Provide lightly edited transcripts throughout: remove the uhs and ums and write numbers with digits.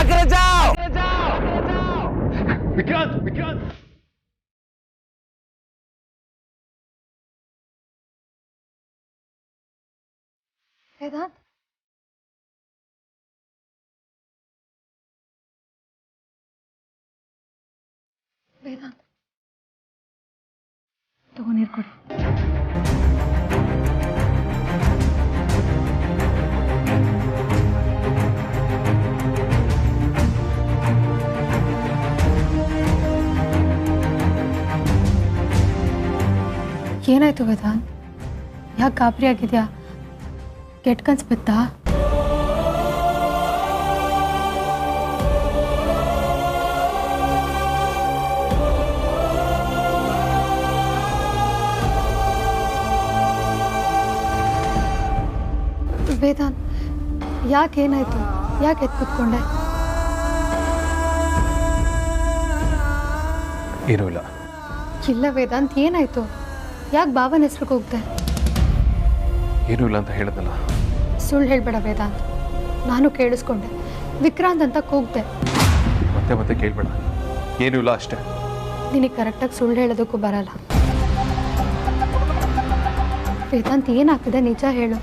आगे जाओ। विक्रांत विक्रांत वेदांत वेदांत तगो ನೀರು ಕೊಡಿ ಏನಾಯ್ತು ವೇದಾಂತ್ ಯಾಕೆ ಗಾಬರಿ ಆಗಿದ್ಯಾ ಕೆಟ್ಟ ಕನ್ಸು ಬಿತ್ತಾ ವೇದಾಂತ್ ಯಾಕೇನಾಯ್ತು ಯಾಕೆ ಎದ್ದು ಕೂತ್ಕೊಂಡೆ ಏನೂ ಇಲ್ಲ ಇಲ್ಲ ವೇದಾಂತ್ ಏನಾಯ್ತು ಯಾಕೆ ಭಾವನ ಹೆಸ್ರಿಗೆ ಹೋಗ್ದೆ ಏನೂ ಇಲ್ಲ ಅಂತ ಹೇಳಿದ್ನಲ್ಲ ಸುಳ್ಳು ಹೇಳ್ಬೇಡ ವೇದಾಂತ್ ನಾನು ಕೇಳಿಸ್ಕೊಂಡೆ ವಿಕ್ರಾಂತ್ ಅಂತ ಕೂಗ್ದೆ ಮತ್ತೆ ಮತ್ತೆ ಕೇಳ್ಬೇಡ ಏನೂ ಇಲ್ಲ ಅಷ್ಟೇ ನಿನಗೆ ಕರೆಕ್ಟಾಗಿ ಸುಳ್ಳು ಹೇಳೋದಕ್ಕೂ ಬರಲ್ಲ ವೇದಾಂತ್ ಏನಾಗ್ತಿದೆ ನಿಜ ಹೇಳು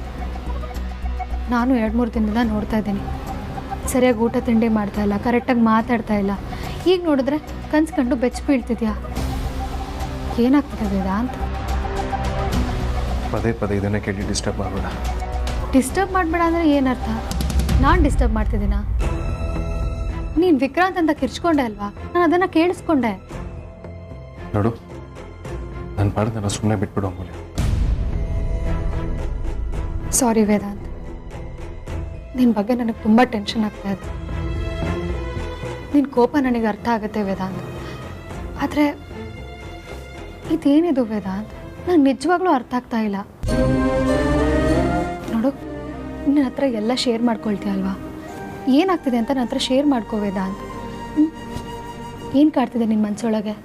ನಾನು 2-3 ದಿನದಿಂದ ನೋಡ್ತಾ ಇದ್ದೀನಿ ಸರಿಯಾಗಿ ಊಟ ತಿಂಡಿ ಮಾಡ್ತಾ ಇಲ್ಲ ಕರೆಕ್ಟಾಗಿ ಮಾತಾಡ್ತಾ ಇಲ್ಲ ಈಗ ನೋಡಿದ್ರೆ ಕನ್ಸ್ಕೊಂಡು ಬೆಚ್ಚ ಬೀಳ್ತಿದ್ಯಾ ಏನಾಗ್ತಿದೆ ವೇದಾಂತ್ ಪದೇ ಪದೇ ಇದನ್ನೇ ಕೇಳಿ ಡಿಸ್ಟರ್ಬ್ ಮಾಡಬೇಡ ಡಿಸ್ಟರ್ಬ್ ಮಾಡಬೇಡ ಅಂದರೆ ಏನರ್ಥ ನಾನು ಡಿಸ್ಟರ್ಬ್ ಮಾಡ್ತಿದ್ದೀನಾ ನೀನು ವಿಕ್ರಾಂತ್ ಅಂತ ಕಿರ್ಚ್ಕೊಂಡೆ ಅಲ್ವಾ ನಾನು ಅದನ್ನು ಕೇಳಿಸ್ಕೊಂಡೆ ನೋಡು ನನ್ನ ಪಾಡಿಗೆ ನಾನು ಸುಮ್ಮನೆ ಬಿಟ್ಬಿಡು ಅಮೂಲ್ಯ ಸಾರಿ ವೇದಾಂತ್ ನಿನ್ನ ಬಗ್ಗೆ ನನಗೆ ತುಂಬ ಟೆನ್ಷನ್ ಆಗ್ತಾ ಇದೆ ನಿನ್ನ ಕೋಪ ನನಗೆ ಅರ್ಥ ಆಗುತ್ತೆ ವೇದಾಂತ್ ಆದರೆ ಇದೇನಿದು ವೇದಾಂತ್ ನಂಗೆ ನಿಜವಾಗ್ಲೂ ಅರ್ಥ ಆಗ್ತಾ ಇಲ್ಲ ನೋಡು ನಿನ್ನ ಹತ್ರ ಎಲ್ಲ ಶೇರ್ ಮಾಡ್ಕೊಳ್ತೀಯ ಅಲ್ವಾ ಏನಾಗ್ತಿದೆ ಅಂತ ನನ್ನ ಹತ್ರ ಶೇರ್ ಮಾಡ್ಕೋ ವೇದಾಂತ್ ಏನು ಕಾಡ್ತಿದೆ ನಿನ್ನ ಮನಸ್ಸೊಳಗೆ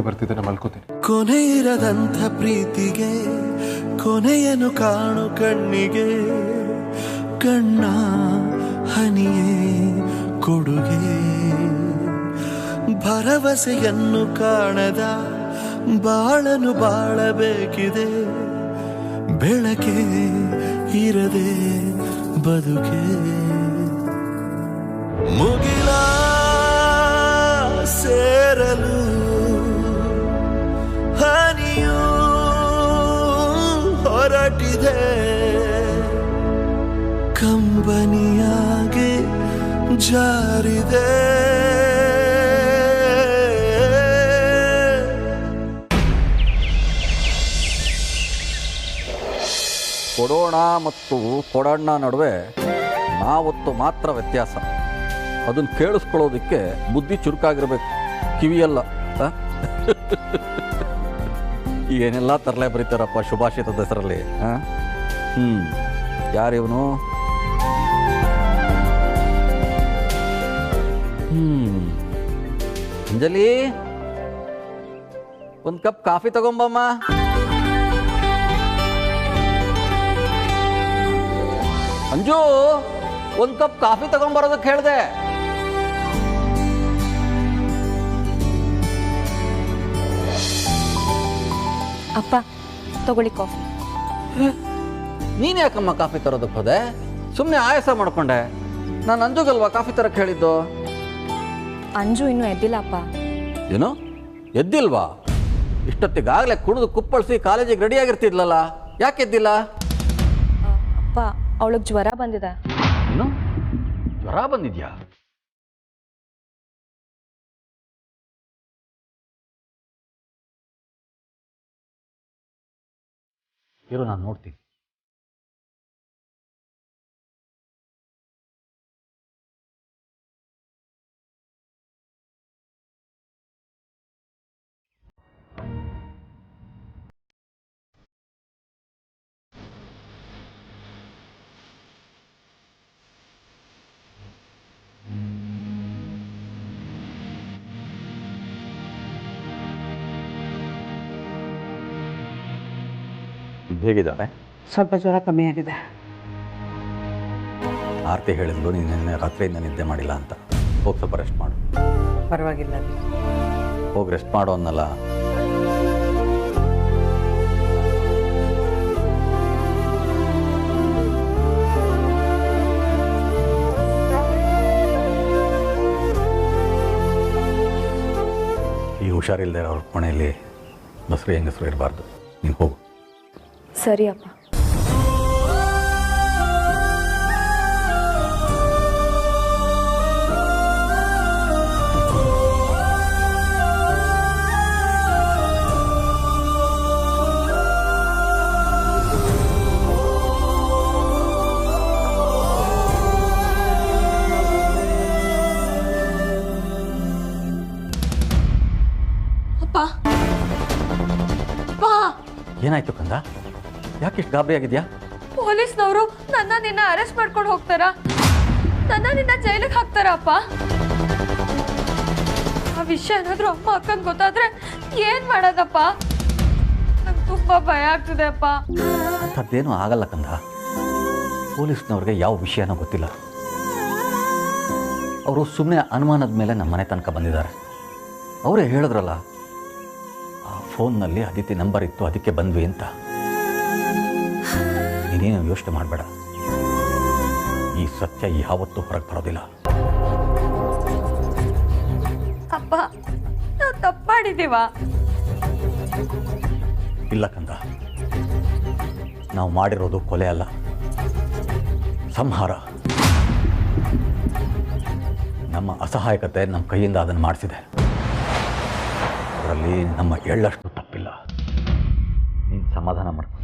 ಬರ್ತಿದ್ದಾನೆ ಮಲ್ಕೋತೀನಿ ಕೊನೆ ಇರದಂಥ ಪ್ರೀತಿಗೆ ಕೊನೆಯನ್ನು ಕಾಣು ಕಣ್ಣಿಗೆ ಕಣ್ಣ ಹನಿಯೇ ಕೊಡುಗೆ ಭರವಸೆಯನ್ನು ಕಾಣದ ಬಾಳನು ಬಾಳಬೇಕಿದೆ ಬೆಳಕೆ ಇರದೆ ಬದುಕೆ ಮುಗಿಲ ಸೇರಲು ಹನಿಯೂ ಹೊರಟಿದೆ ಕಂಬನಿಯಾಗಿ ಜಾರಿದೆ ಕೊಡೋಣ ಮತ್ತು ಕೊಡಣ್ಣ ನಡುವೆ ನಾವೊತ್ತು ಮಾತ್ರ ವ್ಯತ್ಯಾಸ ಅದನ್ನು ಕೇಳಿಸ್ಕೊಳ್ಳೋದಕ್ಕೆ ಬುದ್ಧಿ ಚುರುಕಾಗಿರ್ಬೇಕು ಕಿವಿಯಲ್ಲ ಏನೆಲ್ಲ ತರಲೆ ಬರೀತಾರಪ್ಪ ಶುಭಾಷಿತದ ಹೆಸರಲ್ಲಿ ಯಾರಿವನು ಅಂಜಲಿ ಒಂದು ಕಪ್ ಕಾಫಿ ತಗೊಂಬಮ್ಮ ಅಂಜು ಒಂದು ಕಪ್ ಕಾಫಿ ತಗೊಂಬರೋದಕ್ಕೆ ಹೇಳಿದೆ ಅಪ್ಪ ತಗೊಳ್ಳಿ ಕಾಫಿ ನೀನು ಯಾಕಮ್ಮ ಕಾಫಿ ತರೋದಕ್ಕೆ ಹೋದೆ ಸುಮ್ಮನೆ ಆಯಾಸ ಮಾಡ್ಕೊಂಡೆ ನಾನು ಅಂಜುಗಲ್ವಾ ಕಾಫಿ ತರಕ್ಕೆ ಹೇಳಿದ್ದು ಅಂಜು ಇನ್ನೂ ಎದ್ದಿಲ್ಲ ಅಪ್ಪ ಏನು ಎದ್ದಿಲ್ವಾ ಇಷ್ಟೊತ್ತಿಗಾಗಲೇ ಕುಣಿದು ಕುಪ್ಪಳಿಸಿ ಕಾಲೇಜಿಗೆ ರೆಡಿಯಾಗಿರ್ತಿದ್ಲಲ್ಲ ಯಾಕೆ ಎದ್ದಿಲ್ಲ ಅಪ್ಪ ಅವಳಿಗೆ ಜ್ವರ ಬಂದಿದೆ ಏನು ಜ್ವರ ಬಂದಿದ್ಯಾ ಇರು ನಾನು ನೋಡ್ತೀನಿ ಹೇಗಿದ್ದಾಳೆ? ಸ್ವಲ್ಪ ಜ್ವರ ಕಮ್ಮಿ ಆಗಿದೆ. ಆರತಿ ಹೇಳಿದ್ಲು ನೀನು ನಿನ್ನೆ ರಾತ್ರಿಯಿಂದ ನಿದ್ದೆ ಮಾಡಿಲ್ಲ ಅಂತ. ಹೋಗಿ ಸ್ವಲ್ಪ ರೆಸ್ಟ್ ಮಾಡು. ಪರವಾಗಿಲ್ಲ. ಹೋಗಿ ರೆಸ್ಟ್ ಮಾಡು ಅನ್ನಲ್ಲ. ಈ ಹುಷಾರಿಲ್ಲದೆ ಅವ್ರ ಕೋಣೆಯಲ್ಲಿ ಬಸರು ಹೆಂಗಸರು ಇರಬಾರ್ದು. ನೀನು ಹೋಗು. ಸರಿ ಅಪ್ಪ. ಏನಾಯ್ತು ಕಂದ? ಯಾಕೆ ಇಷ್ಟು ಗಾಬರಿ ಆಗಿದ್ಯಾ? ಪೊಲೀಸ್ನವರು ನಿನ್ನ ಅರೆಸ್ಟ್ ಮಾಡ್ಕೊಂಡು ಹೋಗ್ತಾರ, ನಿನ್ನ ಜೈಲಿಗೆ ಹಾಕ್ತಾರ ಅಪ್ಪ. ಆ ವಿಷಯ ಏನಾದ್ರು ಅಮ್ಮ ಅಕ್ಕಂಗೆ ಗೊತ್ತಾದ್ರೆ ಏನ್ ಮಾಡೋದಪ್ಪ? ನಂಗೆ ತುಂಬಾ ಭಯ ಆಗ್ತದೆ ಅಪ್ಪ. ಅಂಥದ್ದೇನೂ ಆಗಲ್ಲ ಕಂದ. ಪೊಲೀಸ್ನವ್ರಿಗೆ ಯಾವ ವಿಷಯನೂ ಗೊತ್ತಿಲ್ಲ. ಅವರು ಸುಮ್ಮನೆ ಅನುಮಾನದ ಮೇಲೆ ನಮ್ಮ ಮನೆ ತನಕ ಬಂದಿದ್ದಾರೆ. ಅವರೇ ಹೇಳಿದ್ರಲ್ಲ, ಆ ಫೋನ್ನಲ್ಲಿ ಅದಿತಿ ನಂಬರ್ ಇತ್ತು, ಅದಕ್ಕೆ ಬಂದ್ವಿ ಅಂತ. ನೀನೇನು ಯೋಚನೆ ಮಾಡಬೇಡ. ಈ ಸತ್ಯ ಯಾವತ್ತೂ ಹೊರಗೆ ಬರೋದಿಲ್ಲ. ಅಪ್ಪ, ನಾವು ತಪ್ಪು ಮಾಡಿದೀವ? ಇಲ್ಲ ಕಂದ, ನಾವು ಮಾಡಿರೋದು ಕೊಲೆ ಅಲ್ಲ, ಸಂಹಾರ. ನಮ್ಮ ಅಸಹಾಯಕತೆ ನಮ್ಮ ಕೈಯಿಂದ ಅದನ್ನು ಮಾಡಿಸಿದೆ. ಅದರಲ್ಲಿ ನಮ್ಮ ಎಳ್ಳಷ್ಟು ತಪ್ಪಿಲ್ಲ. ನೀನು ಸಮಾಧಾನ ಮಾಡ್ಕೊ.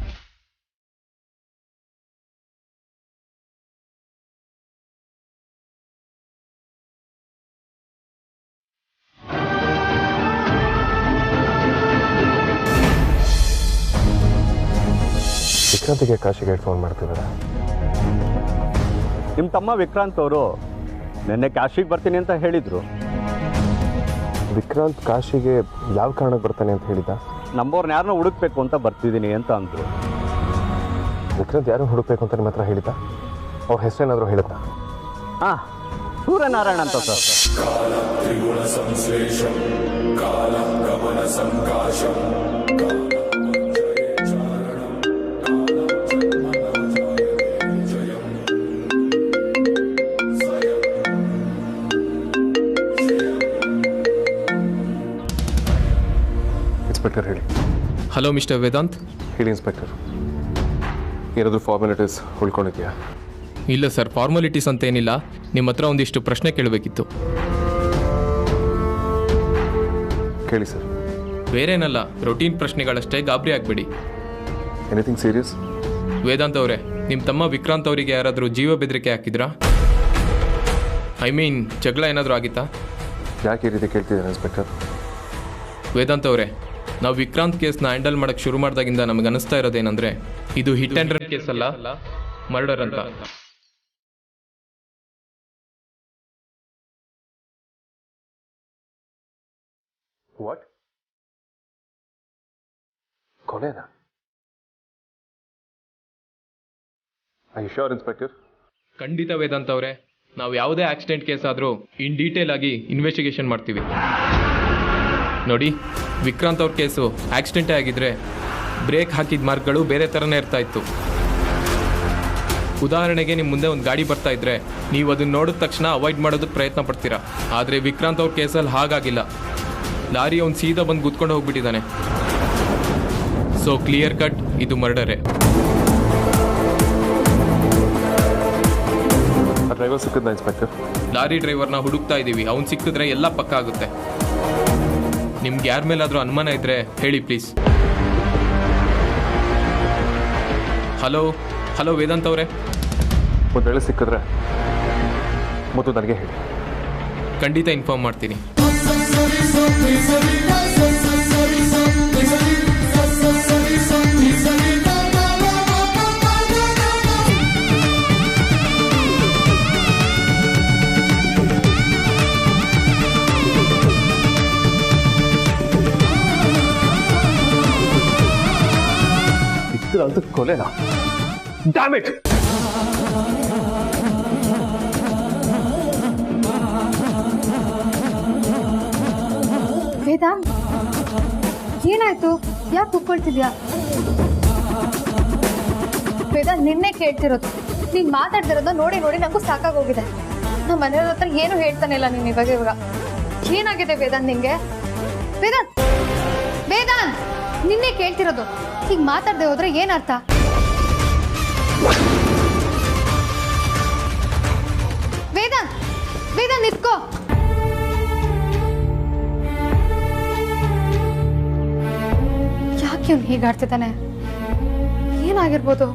ವಿಕ್ರಾಂತಿಗೆ ಕಾಶಿಗೆ ಫೋನ್ ಮಾಡ್ತಿದ್ದಾರೆ. ನಿಮ್ಮ ತಮ್ಮ ವಿಕ್ರಾಂತ್ ಅವರು ನಿನ್ನೆ ಕಾಶಿಗೆ ಬರ್ತೀನಿ ಅಂತ ಹೇಳಿದರು. ವಿಕ್ರಾಂತ್ ಕಾಶಿಗೆ ಯಾವ ಕಾರಣಕ್ಕೆ ಬರ್ತಾನೆ ಅಂತ ಹೇಳಿದ್ದ? ನಮ್ಮವ್ರನ್ನ ಯಾರನ್ನೋ ಹುಡುಕ್ಬೇಕು ಅಂತ ಬರ್ತಿದ್ದೀನಿ ಅಂತ ಅಂದರು. ವಿಕ್ರಾಂತ್ ಯಾರು ಹುಡುಕ್ಬೇಕು ಅಂತ ನಿಮ್ಮ ಹತ್ರ ಹೇಳಿದ್ದ? ಅವ್ರ ಹೆಸರೇನಾದರೂ ಹೇಳಿದ್ದ? ಹಾಂ, ಸೂರ್ಯನಾರಾಯಣ ಅಂತ ಸರ್. ಇನ್ಸ್ಪೆಕ್ಟರ್ ಹೇಳಿ. Hello mister Vedant. ಹೇಳಿ ಇನ್ಸ್ಪೆಕ್ಟರ್, ಏನಾದರೂ ಫಾರ್ಮಾಲಿಟೀಸ್ ಉಳ್ಕೊಂಡಿದ್ಯಾ? ಇಲ್ಲ ಸರ್, ಫಾರ್ಮಾಲಿಟೀಸ್ ಅಂತ ಏನಿಲ್ಲ. ನಿಮ್ಮ ಹತ್ರ ಒಂದಿಷ್ಟು ಪ್ರಶ್ನೆ ಕೇಳಬೇಕಿತ್ತು. ಕೇಳಿ ಸರ್. ಬೇರೇನಲ್ಲ, ರೊಟೀನ್ ಪ್ರಶ್ನೆಗಳಷ್ಟೇ, ಗಾಬರಿ ಆಗಬೇಡಿ. Anything serious? ವೇದಾಂತ್ ಅವರೇ, ನಿಮ್ಮ ತಮ್ಮ ವಿಕ್ರಾಂತ್ ಅವರಿಗೆ ಯಾರಾದರೂ ಜೀವ ಬೆದರಿಕೆ ಹಾಕಿದ್ರಾ? ಐ ಮೀನ್, ಜಗಳ ಏನಾದರೂ ಆಗಿತ್ತಾ? ಯಾಕೆ ಈ ರೀತಿ ಕೇಳ್ತಿದ್ದಾರೆ ಇನ್ಸ್ಪೆಕ್ಟರ್? ವೇದಾಂತ್ ಅವರೇ, ನಾವು ವಿಕ್ರಾಂತ್ ಕೇಸ್ನ ಹ್ಯಾಂಡಲ್ ಮಾಡೋಕ್ಕೆ ಶುರು ಮಾಡಿದಾಗಿಂದ ನಮಗೆ ಅನಿಸ್ತಾ ಇರೋದೇನೆಂದರೆ ಇದು ಹಿಟ್ ಆ್ಯಂಡ್ ರನ್ ಕೇಸ್ ಅಲ್ಲ, ಮರ್ಡರ್ ಅಂತ. ವಾಟ್? ಕೊಲೆನಾ? I you sure inspector? ಖಂಡಿತ ವೇದಾಂತ್ ಅವರೇ, ನಾವು ಯಾವುದೇ ಆಕ್ಸಿಡೆಂಟ್ ಕೇಸ್ ಆದರೂ ಇನ್ ಡೀಟೇಲ್ ಆಗಿ ಇನ್ವೆಸ್ಟಿಗೇಷನ್ ಮಾಡ್ತೀವಿ. ನೋಡಿ, ವಿಕ್ರಾಂತ್ ಅವ್ರ ಕೇಸು ಆಕ್ಸಿಡೆಂಟೇ ಆಗಿದ್ರೆ ಬ್ರೇಕ್ ಹಾಕಿದ ಮಾರ್ಕ್ಗಳು ಬೇರೆ ಥರನೇ ಇರ್ತಾ ಇತ್ತು. ಉದಾಹರಣೆಗೆ ನಿಮ್ಮ ಮುಂದೆ ಒಂದು ಗಾಡಿ ಬರ್ತಾ ಇದ್ರೆ ನೀವು ಅದನ್ನ ನೋಡಿದ ತಕ್ಷಣ ಅವಾಯ್ಡ್ ಮಾಡೋದಕ್ಕೆ ಪ್ರಯತ್ನ ಪಡ್ತೀರಾ. ಆದರೆ ವಿಕ್ರಾಂತ್ ಅವ್ರ ಕೇಸಲ್ಲಿ ಹಾಗಾಗಿಲ್ಲ. ಲಾರಿ ಅವ್ನು ಸೀದಾ ಬಂದು ಗುದ್ಕೊಂಡು ಹೋಗ್ಬಿಟ್ಟಿದ್ದಾನೆ. ಸೊ ಕ್ಲಿಯರ್ ಕಟ್, ಇದು ಮರ್ಡರೇ. ಡ್ರೈವರ್ ಸಿಕ್ಕಿದ್ನಾ ಇನ್ಸ್ಪೆಕ್ಟರ್? ಲಾರಿ ಡ್ರೈವರ್ನ ಹುಡುಕ್ತಾ ಇದ್ದೀವಿ. ಅವ್ನು ಸಿಕ್ಕಿದ್ರೆ ಎಲ್ಲ ಪಕ್ಕ ಆಗುತ್ತೆ. ನಿಮ್ಗೆ ಯಾರ ಮೇಲಾದರೂ ಅನುಮಾನ ಇದ್ದರೆ ಹೇಳಿ ಪ್ಲೀಸ್. ಹಲೋ ಹಲೋ ವೇದಾಂತ್ ಅವರೇ, ಒಂದು ವೇಳೆ ಸಿಕ್ಕಿದ್ರೆ ಮತ್ತು ನನಗೆ ಹೇಳಿ. ಖಂಡಿತ ಇನ್ಫಾರ್ಮ್ ಮಾಡ್ತೀನಿ. ಇಲ್ಲ ಅಂತ ಕೊಲೆನ. Dam it. ವೇದಾಂತ್, ಏನಾಯ್ತು? ಯಾಕೆ ಕುಕ್ಕೊಳ್ತಿದ್ಯಾ? ವೇದಾಂತ್, ನಿನ್ನೆ ಕೇಳ್ತಿರೋದು, ನೀನ್ ಮಾತಾಡ್ತಿರೋದು ನೋಡಿ ನೋಡಿ ನಂಗೂ ಸಾಕಾಗೋಗಿದೆ. ನಮ್ಮ ಮನೆಯವ್ರ ಹತ್ರ ಏನು ಹೇಳ್ತಾನೆ ಇಲ್ಲ ನೀನ್ ಇವಾಗ. ಏನಾಗಿದೆ ವೇದಾಂತ್ ನಿಂಗೆ? ವೇದಾಂತ್, ವೇದಾಂತ್, ನಿನ್ನೆ ಕೇಳ್ತಿರೋದು, ಹೀಗೆ ಮಾತಾಡದೆ ಹೋದ್ರೆ ಏನರ್ಥ? ವೇದಾಂತ್, ವೇದಾಂತ್ ನಿತ್ಕೋ. ಯಾಕೆ ಅವ್ನು ಹೀಗಾಡ್ತಿದ್ದಾನೆ? ಏನಾಗಿರ್ಬೋದು?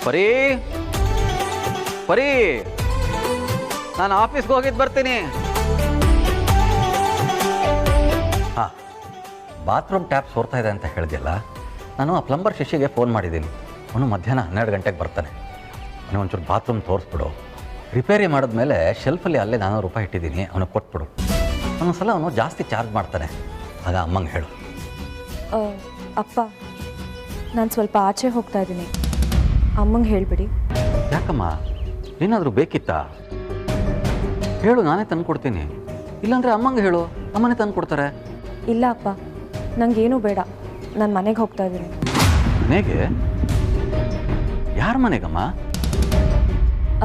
ಪರಿ ಪರಿ, ನಾನು ಆಫೀಸ್ಗೆ ಹೋಗಿದ್ದು ಬರ್ತೀನಿ. ಹಾಂ, ಬಾತ್ರೂಮ್ ಟ್ಯಾಪ್ ಸೋರ್ತಾ ಇದೆ ಅಂತ ಹೇಳಿದೆಯಲ್ಲ, ನಾನು ಆ ಪ್ಲಂಬರ್ ಶಿಷ್ಯಗೆ ಫೋನ್ ಮಾಡಿದ್ದೀನಿ. ಅವನು ಮಧ್ಯಾಹ್ನ 12 ಗಂಟೆಗೆ ಬರ್ತಾನೆ. ಅವನು ಒಂಚೂರು ಬಾತ್ರೂಮ್ ತೋರಿಸ್ಬಿಡು. ರಿಪೇರಿ ಮಾಡಿದ್ಮೇಲೆ ಶೆಲ್ಫಲ್ಲಿ ಅಲ್ಲೇ 400 ರೂಪಾಯಿ ಇಟ್ಟಿದ್ದೀನಿ, ಅವನಿಗೆ ಕೊಟ್ಬಿಡು. ಒಂದೊಂದ್ಸಲ ಅವನು ಜಾಸ್ತಿ ಚಾರ್ಜ್ ಮಾಡ್ತಾನೆ, ಆಗ ಅಮ್ಮಂಗೆ ಹೇಳು. ಅಪ್ಪ, ನಾನು ಸ್ವಲ್ಪ ಆಚೆ ಹೋಗ್ತಾ ಇದ್ದೀನಿ, ಅಮ್ಮಂಗೆ ಹೇಳಿಬಿಡಿ. ಯಾಕಮ್ಮ, ಏನಾದರೂ ಬೇಕಿತ್ತಾ? ಹೇಳು, ನಾನೇ ತಂದು ಕೊಡ್ತೀನಿ. ಇಲ್ಲಾಂದರೆ ಅಮ್ಮಂಗೆ ಹೇಳು, ಅಮ್ಮನೇ ತಂದು ಕೊಡ್ತಾರೆ. ಇಲ್ಲ ಅಪ್ಪ, ನನಗೇನು ಬೇಡ, ನಾನು ಮನೆಗೆ ಹೋಗ್ತಾ ಇದ್ದೀನಿ. ಮನೆಗೆ? ಯಾರ ಮನೆಗಮ್ಮ?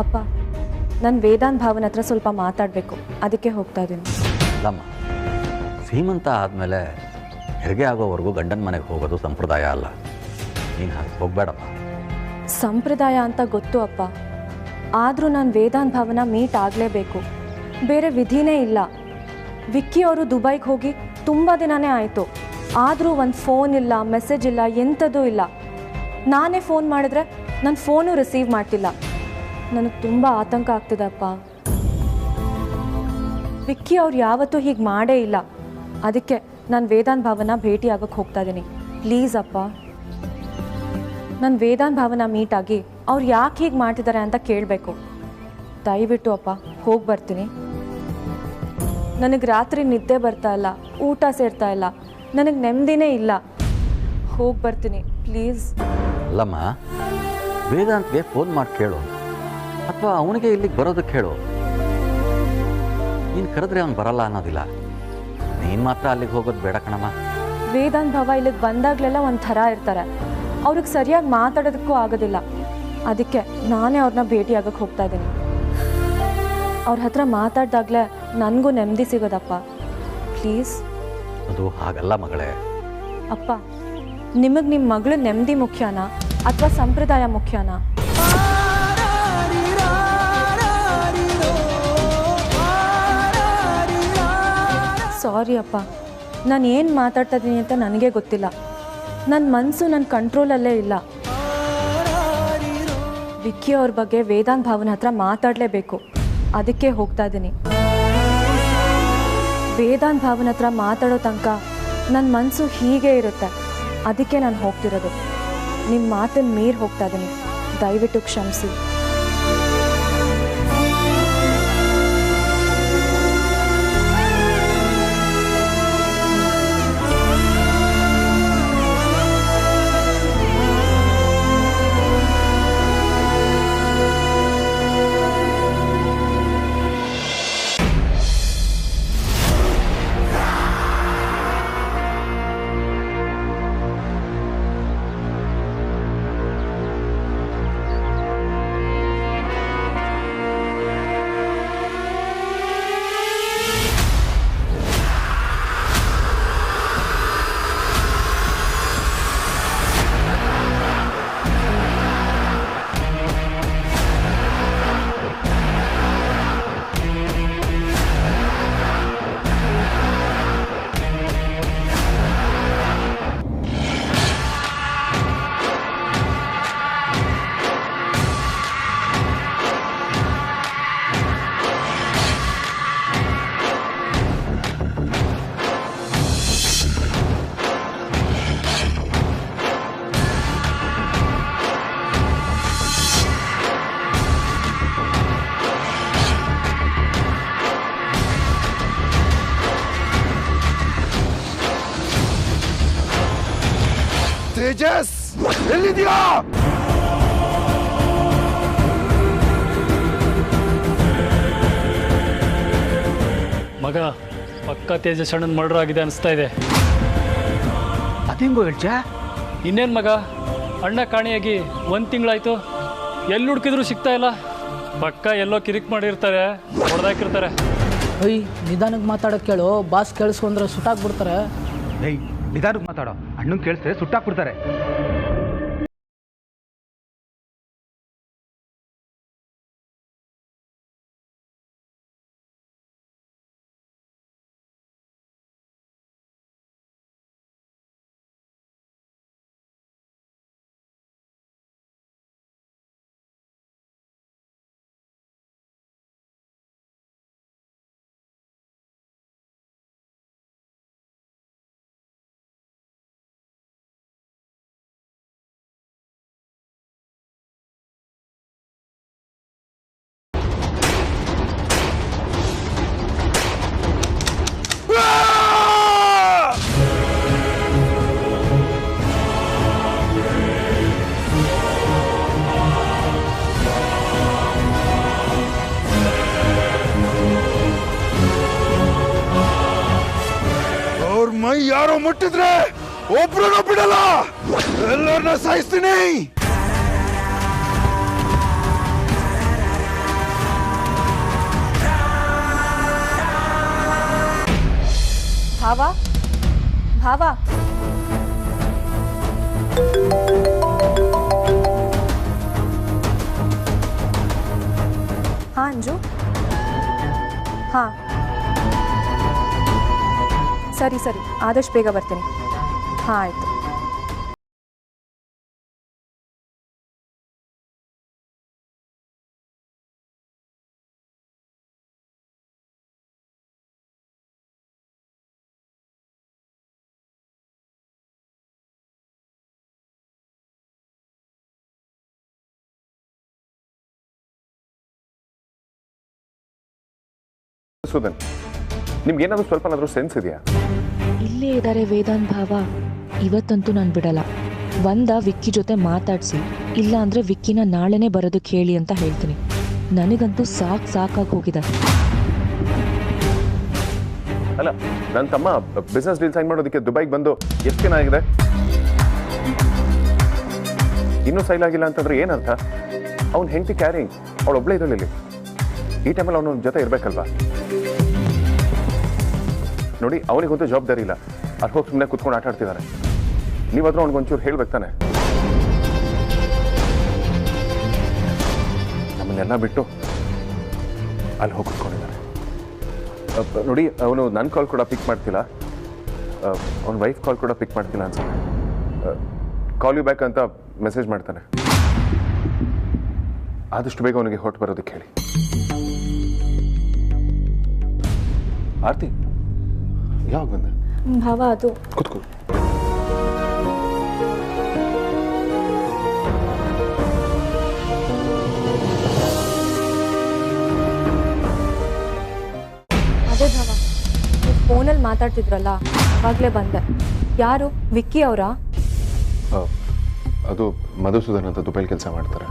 ಅಪ್ಪ, ನಾನು ವೇದಾಂತ್ ಭಾವನ ಹತ್ರ ಸ್ವಲ್ಪ ಮಾತಾಡಬೇಕು, ಅದಕ್ಕೆ ಹೋಗ್ತಾ ಇದ್ದೀನಿ. ಅಲ್ಲಮ್ಮ, ಸೀಮಂತ ಆದಮೇಲೆ ಹೆರಿಗೆ ಆಗೋವರೆಗೂ ಗಂಡನ ಮನೆಗೆ ಹೋಗೋದು ಸಂಪ್ರದಾಯ ಅಲ್ಲ. ನೀನು ಹಾಗೆ ಹೋಗಬೇಡಮ್ಮ. ಸಂಪ್ರದಾಯ ಅಂತ ಗೊತ್ತು ಅಪ್ಪ, ಆದರೂ ನಾನು ವೇದಾಂತ್ ಭಾವನ ಮೀಟ್ ಆಗಲೇಬೇಕು, ಬೇರೆ ವಿಧಿನೇ ಇಲ್ಲ. ವಿಕ್ಕಿ ಅವರು ದುಬೈಗೆ ಹೋಗಿ ತುಂಬ ದಿನನೇ ಆಯಿತು, ಆದರೂ ಒಂದು ಫೋನ್ ಇಲ್ಲ, ಮೆಸೇಜ್ ಇಲ್ಲ, ಎಂಥದೂ ಇಲ್ಲ. ನಾನೇ ಫೋನ್ ಮಾಡಿದ್ರೆ ನನ್ನ ಫೋನು ರಿಸೀವ್ ಮಾಡ್ತಿಲ್ಲ. ನನಗೆ ತುಂಬ ಆತಂಕ ಆಗ್ತಿದೆ ಅಪ್ಪ. ವಿಕ್ಕಿ ಅವ್ರು ಯಾವತ್ತೂ ಹೀಗೆ ಮಾಡೇ ಇಲ್ಲ, ಅದಕ್ಕೆ ನಾನು ವೇದಾಂತ್ ಭಾವನ ಭೇಟಿ ಆಗೋಕ್ಕೆ ಹೋಗ್ತಾ ಇದ್ದೀನಿ. ಪ್ಲೀಸ್ ಅಪ್ಪ, ನಾನು ವೇದಾಂತ್ ಭಾವನ ಮೀಟ್ ಆಗಿ ಅವ್ರು ಯಾಕೆ ಹೀಗೆ ಮಾಡ್ತಿದ್ದಾರೆ ಅಂತ ಕೇಳಬೇಕು. ದಯವಿಟ್ಟು ಅಪ್ಪ, ಹೋಗಿ ಬರ್ತೀನಿ. ನನಗೆ ರಾತ್ರಿ ನಿದ್ದೆ ಬರ್ತಾ ಇಲ್ಲ, ಊಟ ಸೇರ್ತಾ ಇಲ್ಲ, ನನಗೆ ನೆಮ್ಮದಿನೇ ಇಲ್ಲ. ಹೋಗಿ ಬರ್ತೀನಿ ಪ್ಲೀಸ್. ಅಲ್ಲಮ್ಮ, ವೇದಾಂತ್ಗೆ ಫೋನ್ ಮಾಡಿ ಕೇಳು, ಅಥವಾ ಅವನಿಗೆ ಇಲ್ಲಿಗೆ ಬರೋದಕ್ಕೆ ಹೇಳು. ನೀನು ಕರೆದ್ರೆ ಅವ್ನು ಬರಲ್ಲ ಅನ್ನೋದಿಲ್ಲ. ನೀನು ಮಾತ್ರ ಅಲ್ಲಿಗೆ ಹೋಗೋದು ಬೇಡ ಕಣಮ್ಮ. ವೇದಾಂತ್ ಭಾವ ಇಲ್ಲಿಗೆ ಬಂದಾಗಲೆಲ್ಲ ಒಂಥರ ಇರ್ತಾರೆ, ಅವ್ರಿಗೆ ಸರಿಯಾಗಿ ಮಾತಾಡೋದಕ್ಕೂ ಆಗೋದಿಲ್ಲ. ಅದಕ್ಕೆ ನಾನೇ ಅವ್ರನ್ನ ಭೇಟಿ ಆಗೋಕ್ಕೆ ಹೋಗ್ತಾ ಇದ್ದೀನಿ. ಅವ್ರ ಹತ್ರ ಮಾತಾಡ್ದಾಗಲೇ ನನಗೂ ನೆಮ್ಮದಿ ಸಿಗೋದಪ್ಪ. ಪ್ಲೀಸ್. ಅದು ಹಾಗಲ್ಲ ಮಗಳೇ. ಅಪ್ಪ, ನಿಮಗೆ ನಿಮ್ಮ ಮಗಳು ನೆಮ್ಮದಿ ಮುಖ್ಯನಾ ಅಥವಾ ಸಂಪ್ರದಾಯ ಮುಖ್ಯನಾ? ಸಾರಿ ಅಪ್ಪ, ನಾನು ಏನು ಮಾತಾಡ್ತಾ ಇದ್ದೀನಿ ಅಂತ ನನಗೆ ಗೊತ್ತಿಲ್ಲ. ನನ್ನ ಮನಸ್ಸು ನನ್ನ ಕಂಟ್ರೋಲಲ್ಲೇ ಇಲ್ಲ. ವಿಕ್ಕಿ ಅವ್ರ ಬಗ್ಗೆ ವೇದಾಂತ್ ಭಾವನ ಹತ್ರ ಮಾತಾಡಲೇಬೇಕು, ಅದಕ್ಕೆ ಹೋಗ್ತಾ ಇದ್ದೀನಿ. ವೇದಾಂತ್ ಭಾವನ ಹತ್ರ ಮಾತಾಡೋ ತನಕ ನನ್ನ ಮನಸ್ಸು ಹೀಗೆ ಇರುತ್ತೆ, ಅದಕ್ಕೆ ನಾನು ಹೋಗ್ತಿರೋದು. ನಿಮ್ಮ ಮಾತನ್ನು ಮೀರಿ ಹೋಗ್ತಾ ಇದ್ದೀನಿ, ದಯವಿಟ್ಟು ಕ್ಷಮಿಸಿ. ತೇಜಸ್ ಎಲ್ಲಿದ್ಯಾ? ಮಗ ಪಕ್ಕ ತೇಜಸ್ ಅಣ್ಣನ ಮರ್ಡರ್ ಆಗಿದೆ ಅನಿಸ್ತಾ ಇದೆ. ಅದೇಂಗೋ ಹೇಳ್ಚ? ಇನ್ನೇನು ಮಗ, ಅಣ್ಣ ಕಾಣೆಯಾಗಿ 1 ತಿಂಗಳಾಯ್ತು. ಎಲ್ಲಿ ಹುಡುಕಿದ್ರು ಸಿಗ್ತಾ ಇಲ್ಲ. ಪಕ್ಕ ಎಲ್ಲೋ ಕಿರಿಕ್ ಮಾಡಿರ್ತಾರೆ, ಹೊಡೆದಾಕಿರ್ತಾರೆ. ಅಯ್ಯ ನಿಧಾನಕ್ಕೆ ಮಾತಾಡೋಕೆ ಕೇಳು, ಬಾಸ್ ಕೇಳಿಸ್ಕೊಂಡ್ರೆ ಸುಟ್ಟಾಕ್ಬಿಡ್ತಾರೆ. ಏಯ್ ನಿಧಾನಕ್ಕೆ ಮಾತಾಡೋ, ಅಣ್ಣಂಗೆ ಕೇಳಿಸಿದ್ರೆ ಸುಟ್ಟಾಕ್ಬಿಡ್ತಾರೆ. ಅವ್ರ ಮೈ ಯಾರೋ ಮುಟ್ಟಿದ್ರೆ ಒಬ್ರನ್ನೂ ಬಿಡಲ್ಲ, ಎಲ್ಲರನ್ನ ಸಾಯಿಸ್ತೀನಿ. ಭಾವ ಭಾವ ಹಾಂ ಅಂಜು. ಹಾಂ ಸರಿ ಸರಿ, ಆದಷ್ಟು ಬೇಗ ಬರ್ತೀನಿ. ಹಾಂ ಆಯಿತು. ಸುಧನ್, ನಿಮ್ಗೇನಾದ್ರೂ ಸ್ವಲ್ಪನಾದ್ರೂ ಸೆನ್ಸ್ ಇದೆಯಾ? ಇಲ್ಲೇ ಇದ್ದಾರೆ ವೇದಾಂತ್ ಭಾವ. ಇವತ್ತಂತೂ ನಾನು ಬಿಡಲ್ಲ. ವಿಕ್ಕಿ ಜೊತೆ ಮಾತಾಡಿಸಿ, ಇಲ್ಲ ಅಂದರೆ ವಿಕ್ಕಿನ ನಾಳೆನೇ ಬರೋದಕ್ಕೆ ಹೇಳಿ ಅಂತ ಹೇಳ್ತೀನಿ. ನನಗಂತೂ ಸಾಕಾಗಿ ಹೋಗಿದೆ. ಅಲ್ಲ, ನನ್ನ ತಮ್ಮ ಬಿಸ್ನೆಸ್ ಡೀಲ್ ಸೈನ್ ಮಾಡೋದಕ್ಕೆ ದುಬೈಗೆ ಬಂದು ಎಷ್ಟು ದಿನ ಆಗಿದೆ? ಇನ್ನೂ ಸೈಲ್ ಆಗಿಲ್ಲ ಅಂತಂದ್ರೆ ಏನರ್ಥ? ಅವ್ನು ಹೆಂಡತಿ ಕ್ಯಾರಿಂಗ್, ಅವಳು ಒಬ್ಬಳೇ ಇರಲಿಲ್ಲ. ಈ ಟೈಮಲ್ಲಿ ಅವನ ಜೊತೆ ಇರಬೇಕಲ್ವಾ? ನೋಡಿ, ಅವನಿಗಂತೂ ಜವಾಬ್ದಾರಿ ಇಲ್ಲ. ಅಲ್ಲಿ ಹೋಗಿ ಸುಮ್ಮನೆ ಕೂತ್ಕೊಂಡು ಆಟ ಆಡ್ತಿದ್ದಾರೆ. ನೀವಾದ್ರೂ ಅವ್ನಿಗೊಂಚೂರು ಹೇಳ್ಬೇಕು ತಾನೆ. ನಮ್ಮನ್ನೆಲ್ಲ ಬಿಟ್ಟು ಅಲ್ಲಿ ಹೋಗಿ ಕೂತ್ಕೊಂಡಿದ್ದಾರೆ. ನೋಡಿ, ಅವನು ನನ್ನ ಕಾಲ್ ಕೂಡ ಪಿಕ್ ಮಾಡ್ತಿಲ್ಲ, ಅವನ ವೈಫ್ ಕಾಲ್ ಕೂಡ ಪಿಕ್ ಮಾಡ್ತಿಲ್ಲ ಅನ್ಸುತ್ತೆ. ಕಾಲ್ ಯು ಬ್ಯಾಕ್ ಅಂತ ಮೆಸೇಜ್ ಮಾಡ್ತಾನೆ. ಆದಷ್ಟು ಬೇಗ ಅವನಿಗೆ ಹೊರಟು ಬರೋದಕ್ಕೆ ಹೇಳಿ. ಆರ್ತಿ, ಯಾವಾಗ ಬಂದೆ? ಭಾವ ಅದು ಕೂತ್ಕೋ. ಅದೇ ಭಾವ, ನೀವು ಫೋನಲ್ಲಿ ಮಾತಾಡ್ತಿದ್ರಲ್ಲ, ಅವಾಗಲೇ ಬಂದೆ. ಯಾರು? ವಿಕ್ಕಿ ಅವರಾ? ಅದು ಮಧುಸೂದನ್ ಅಂತ ದುಬೈಲಿ ಕೆಲಸ ಮಾಡ್ತಾರೆ.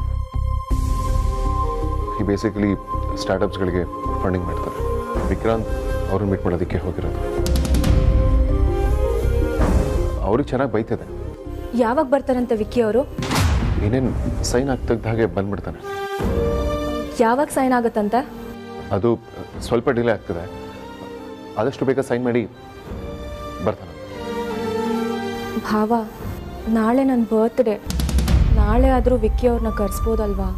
ಈ ಬೇಸಿಕಲಿ ಸ್ಟಾರ್ಟಪ್ಸ್ಗಳಿಗೆ ಫಂಡಿಂಗ್ ಮಾಡ್ತಾರೆ. ವಿಕ್ರಾಂತ್ ಅವ್ರನ್ನ ಮೀಟ್ ಮಾಡೋದಕ್ಕೆ ಹೋಗಿರೋದು. ಅವ್ರಿಗೆ ಚೆನ್ನಾಗಿ ಬೈತದೆ. ಯಾವಾಗ ಬರ್ತಾರಂತೆ ವಿಕ್ಕಿ ಅವರು? ಏನೇನು ಸೈನ್ ಆಗ್ತದ ಹಾಗೆ ಬಂದ್ಬಿಡ್ತಾನೆ. ಯಾವಾಗ ಸೈನ್ ಆಗುತ್ತಂತೆ? ಅದು ಸ್ವಲ್ಪ ಡಿಲೇ ಆಗ್ತದೆ. ಆದಷ್ಟು ಬೇಗ ಸೈನ್ ಮಾಡಿ ಬರ್ತಾನೆ. ಭಾವ, ನಾಳೆ ನನ್ನ ಬರ್ತ್ಡೇ. ನಾಳೆ ಆದರೂ ವಿಕ್ಕಿ ಅವ್ರನ್ನ ಕರೆಸ್ಬೋದಲ್ವಾ?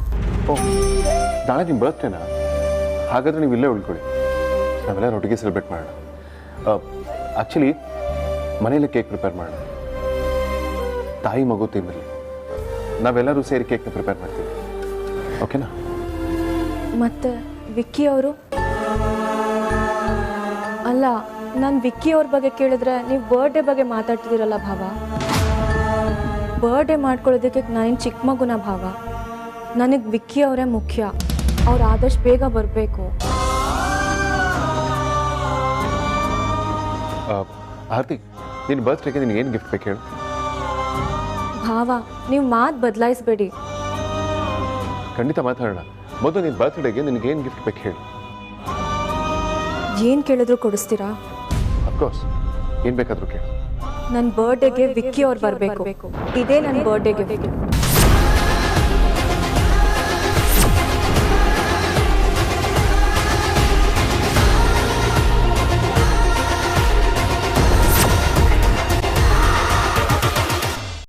ಓಹ್, ನಾಳೆ ನಿಮ್ಮ ಬರ್ತ್ಡೇನಾ? ಹಾಗಾದರೆ ನೀವು ಇಲ್ಲೇ ಉಳ್ಕೊಳ್ಳಿ, ನಾವೆಲ್ಲ ಒಟ್ಟಿಗೆ ಸೆಲೆಬ್ರೇಟ್ ಮಾಡೋಣ. ಆ್ಯಕ್ಚುಲಿ ಮನೇಲಿ ಕೇಕ್ ಪ್ರಿಪೇರ್ ಮಾಡೋಣ. ತಾಯಿ ಮಗು ತಿನ್ನಲಿ, ನಾವೆಲ್ಲರೂ ಸೇರಿ ಕೇಕ್ನ ಪ್ರಿಪೇರ್ ಮಾಡ್ತೀವಿ. ಓಕೆನಾ? ಮತ್ತೆ ವಿಕ್ಕಿ ಅವರು? ಅಲ್ಲ, ನಾನು ವಿಕ್ಕಿ ಅವ್ರ ಬಗ್ಗೆ ಕೇಳಿದ್ರೆ ನೀವು ಬರ್ಡೇ ಬಗ್ಗೆ ಮಾತಾಡ್ತಿದ್ದೀರಲ್ಲ ಭಾವ. ಬರ್ಡೇ ಮಾಡ್ಕೊಳ್ಳೋದಕ್ಕೆ ನಾನೇನು ಚಿಕ್ಕ ಮಗುನ ಭಾವ. ನನಗೆ ವಿಕ್ಕಿ ಅವರೇ ಮುಖ್ಯ. ಅವ್ರು ಆದಷ್ಟು ಬೇಗ ಬರಬೇಕು. ಆರ್ತಿ, ನಿನ್ನ ಬರ್ತ್ಡೇಗೆ ನಿನಗೆ ಏನು ಗಿಫ್ಟ್ ಬೇಕು ಹೇಳು? ಭಾವ ನೀವು ಮಾತು ಬದಲಾಯಿಸ್ಬೇಡಿ. ಖಂಡಿತ ಮಾತಾಡೋಣ. ಮೊದಲು ನಿನ್ನ ಬರ್ತ್ಡೇಗೆ ನಿನಗೆ ಏನು ಗಿಫ್ಟ್ ಬೇಕು ಹೇಳಿ. ಏನು ಕೇಳಿದ್ರು ಕೊಡಿಸ್ತೀರಾ? ಅಫ್ಕೋರ್ಸ್, ಏನು ಬೇಕಾದರೂ ಕೇಳಿ. ನನ್ನ ಬರ್ಡೇಗೆ ವಿಕ್ಕಿ ಅವ್ರು ಬರಬೇಕು. ಇದೇ ನನ್ನ ಬರ್ಡೇ ಗಿಫ್ಟ್.